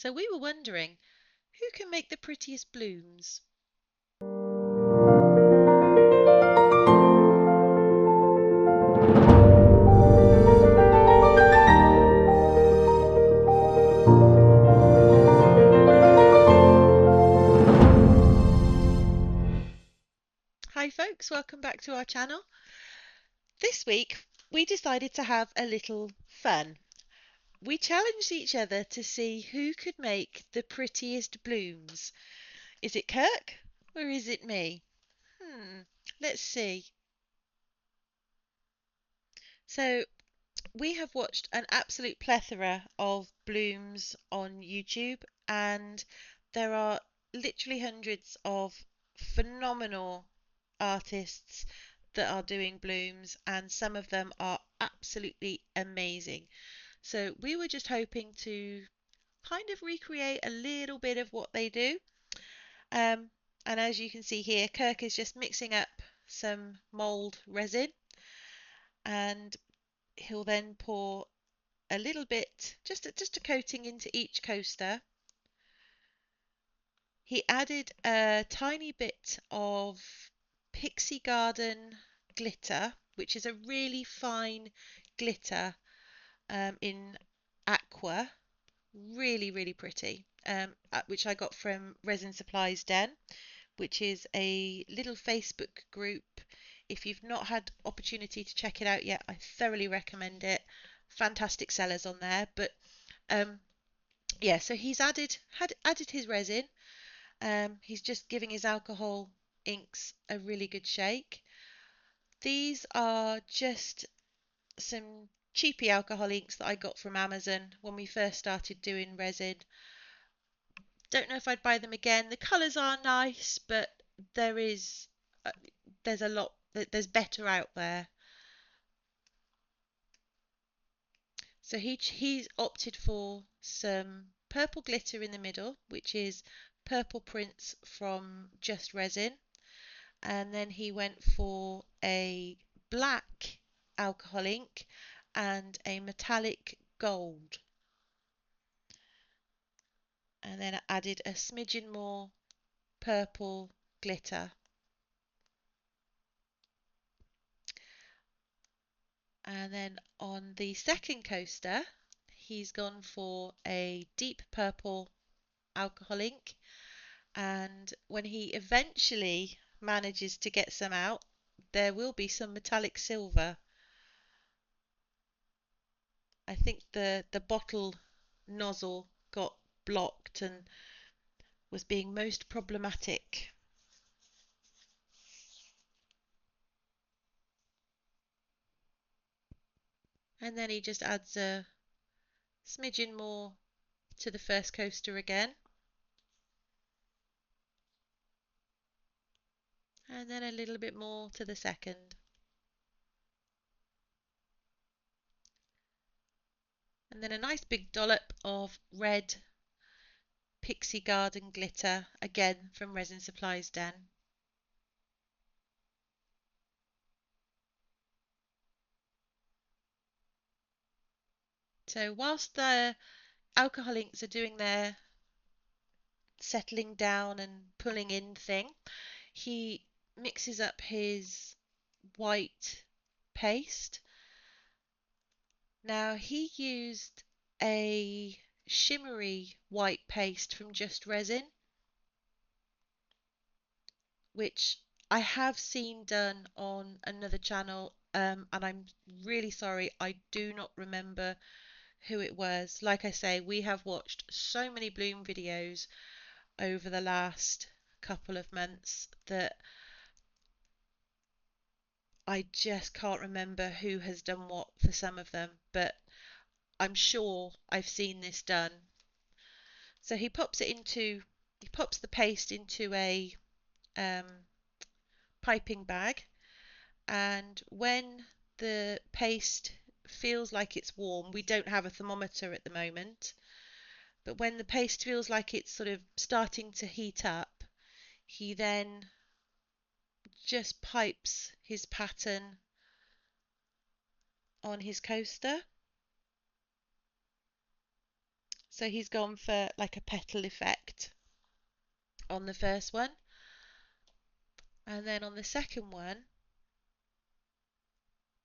So we were wondering, who can make the prettiest blooms? Hi folks, welcome back to our channel. This week we decided to have a little fun. We challenged each other to see who could make the prettiest blooms. Is it Kirk or is it me? Let's see. So we have watched an absolute plethora of blooms on YouTube, and there are literally hundreds of phenomenal artists that are doing blooms, and some of them are absolutely amazing. So we were just hoping to kind of recreate a little bit of what they do. Um, and as you can see here, Kirk is just mixing up some mold resin, and he'll then pour a little bit, just a coating into each coaster. He added a tiny bit of Pixie Garden glitter, which is a really fine glitter in aqua, really pretty, which I got from Resin Supplies Den, which is a little Facebook group. If you've not had opportunity to check it out yet, I thoroughly recommend it. Fantastic sellers on there, but um, yeah, so he's added his resin. He's just giving his alcohol inks a really good shake. These are just some cheapy alcohol inks that I got from Amazon when we first started doing resin. Don't know if I'd buy them again. The colours are nice, but there is uh, there's a lot there's better out there. So he's opted for some purple glitter in the middle, which is Purple Prince from Just Resin. And then he went for a black alcohol ink and a metallic gold. And then I added a smidgen more purple glitter. And then on the second coaster, he's gone for a deep purple alcohol ink. And when he eventually manages to get some out, there will be some metallic silver. I think the bottle nozzle got blocked and was being most problematic. And then he just adds a smidgen more to the first coaster again. And then a little bit more to the second. And then a nice big dollop of red Pixie Garden glitter, again from Resin Supplies Den. So whilst the alcohol inks are doing their settling down and pulling in thing, he mixes up his white paste. Now he used a shimmery white paste from Just Resin, which I have seen done on another channel, and I'm really sorry, I do not remember who it was. Like I say, we have watched so many bloom videos over the last couple of months that I just can't remember who has done what for some of them, but I'm sure I've seen this done. So he pops the paste into a um, piping bag, and when the paste feels like it's warm, we don't have a thermometer at the moment, but when the paste feels like it's sort of starting to heat up, he then just pipes his pattern on his coaster. So he's gone for like a petal effect on the first one. And then on the second one,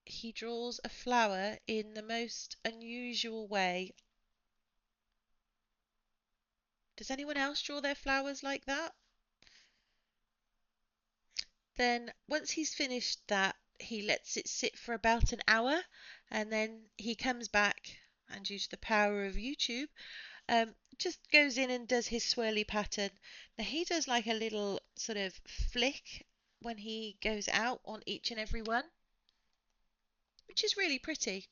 he draws a flower in the most unusual way. Does anyone else draw their flowers like that? Then once he's finished that, he lets it sit for about an hour, and then he comes back, and due to the power of YouTube, just goes in and does his swirly pattern. Now he does like a little sort of flick when he goes out on each and every one, which is really pretty.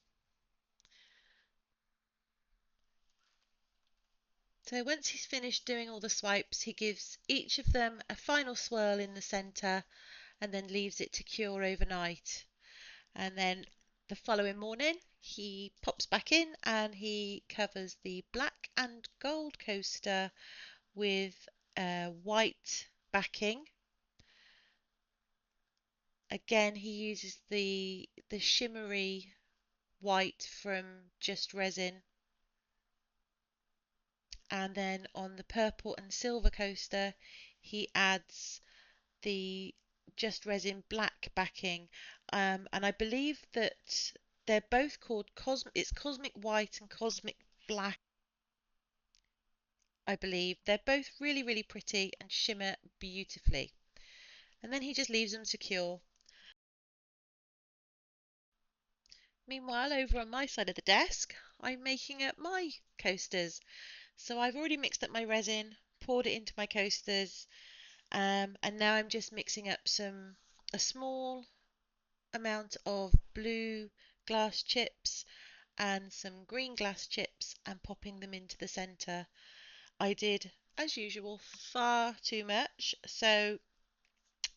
So once he's finished doing all the swipes, he gives each of them a final swirl in the centre and then leaves it to cure overnight. And then the following morning, he pops back in and he covers the black and gold coaster with white backing. Again, he uses the shimmery white from Just Resin. And then on the purple and silver coaster, he adds the Just Resin black backing. And I believe that they're both called it's Cosmic White and Cosmic Black, I believe. They're both really, really pretty and shimmer beautifully. And then he just leaves them to cure. Meanwhile, over on my side of the desk, I'm making up my coasters. So I've already mixed up my resin, poured it into my coasters, and now I'm just mixing up a small amount of blue glass chips and some green glass chips and popping them into the centre. I did, as usual, far too much, so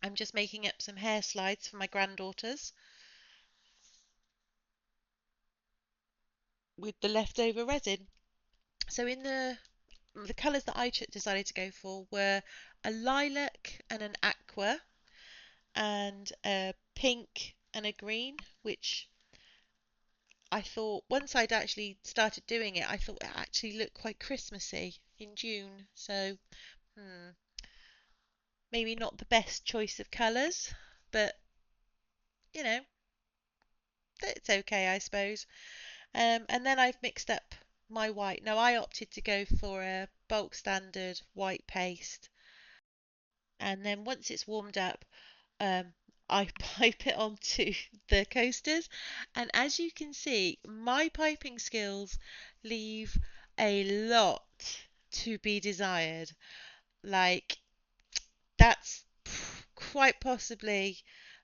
I'm just making up some hair slides for my granddaughters with the leftover resin. So in the colours that I decided to go for were a lilac and an aqua and a pink and a green, which I thought once I'd actually started doing it, I thought it actually looked quite Christmassy in June. So, maybe not the best choice of colours, but you know, it's okay, I suppose. And then I've mixed up my white. Now, I opted to go for a bulk standard white paste, and then once it's warmed up, um, I pipe it onto the coasters. And as you can see, my piping skills leave a lot to be desired. Like, that's quite possibly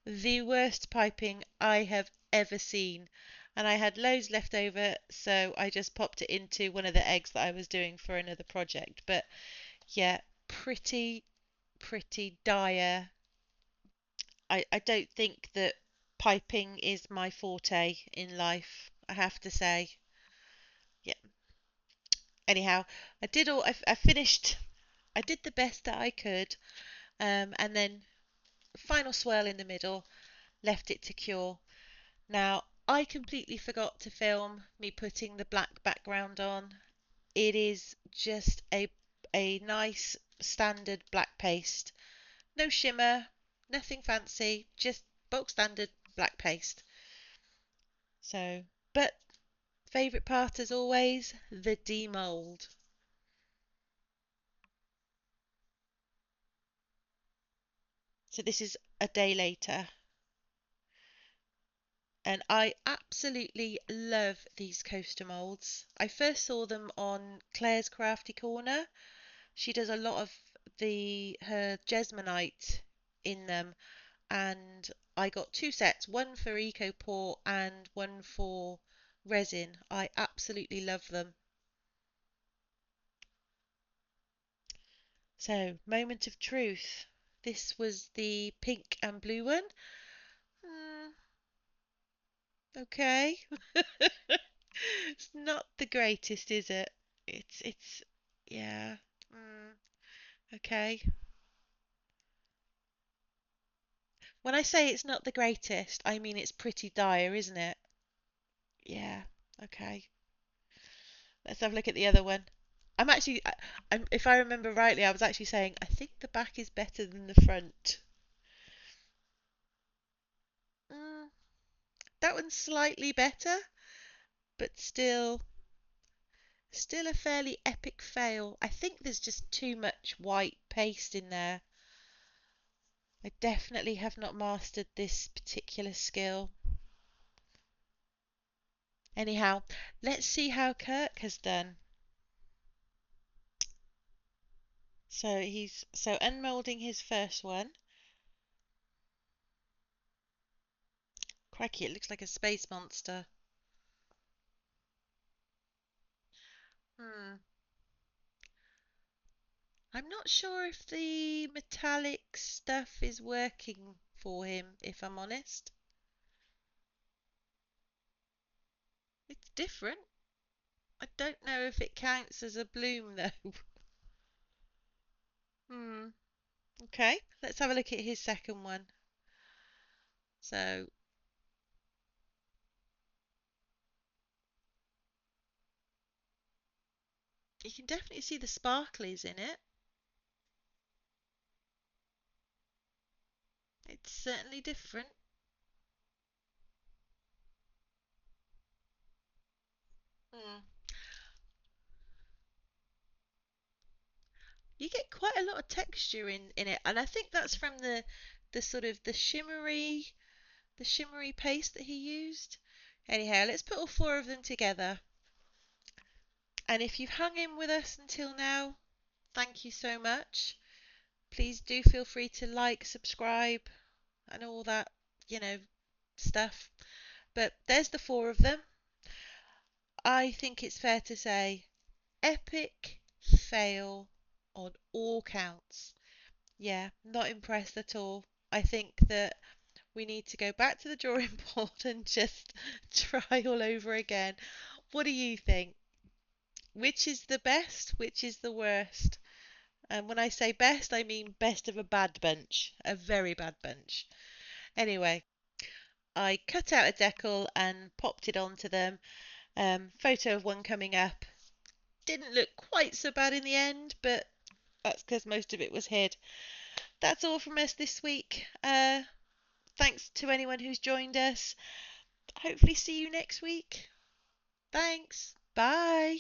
the worst piping I have ever seen. And I had loads left over, so I just popped it into one of the eggs that I was doing for another project. But yeah, pretty, pretty dire. I don't think that piping is my forte in life, I have to say. Yeah. Anyhow, I finished, I did the best that I could, and then final swirl in the middle, left it to cure. Now, I completely forgot to film me putting the black background on. It is just a nice standard black paste. No shimmer, nothing fancy, just bulk standard black paste. So, but favourite part as always, the demould. So this is a day later, and I absolutely love these coaster moulds. I first saw them on Claire's Crafty Corner. She does a lot of the her Jesmonite in them, and I got two sets, one for EcoPort and one for resin. I absolutely love them. So, moment of truth. This was the pink and blue one. Mm, okay. It's not the greatest, is it? It's yeah. Mm, okay. When I say it's not the greatest, I mean it's pretty dire, isn't it? Yeah. Okay. Let's have a look at the other one. I'm actually, if I remember rightly, I was actually saying I think the back is better than the front. Mm, that one's slightly better, but still a fairly epic fail. I think there's just too much white paste in there. I definitely have not mastered this particular skill. Anyhow, let's see how Kirk has done. So he's unmolding his first one. Crikey, it looks like a space monster. Hmm. I'm not sure if the metallic stuff is working for him, if I'm honest. It's different. I don't know if it counts as a bloom though. Hmm. Okay, let's have a look at his second one. So you can definitely see the sparklies in it. It's certainly different. Hmm. You get quite a lot of texture in it, and I think that's from the sort of the shimmery paste that he used. Anyhow, let's put all four of them together. And if you've hung in with us until now, thank you so much. Please do feel free to like, subscribe, and all that, you know, stuff. But there's the four of them. I think it's fair to say epic fail on all counts. Yeah, not impressed at all. I think that we need to go back to the drawing board and just try all over again. What do you think? Which is the best? Which is the worst? And when I say best, I mean best of a bad bunch, a very bad bunch. Anyway, I cut out a decal and popped it onto them. Photo of one coming up. Didn't look quite so bad in the end, but that's because most of it was hid. That's all from us this week. Thanks to anyone who's joined us. Hopefully see you next week. Thanks. Bye.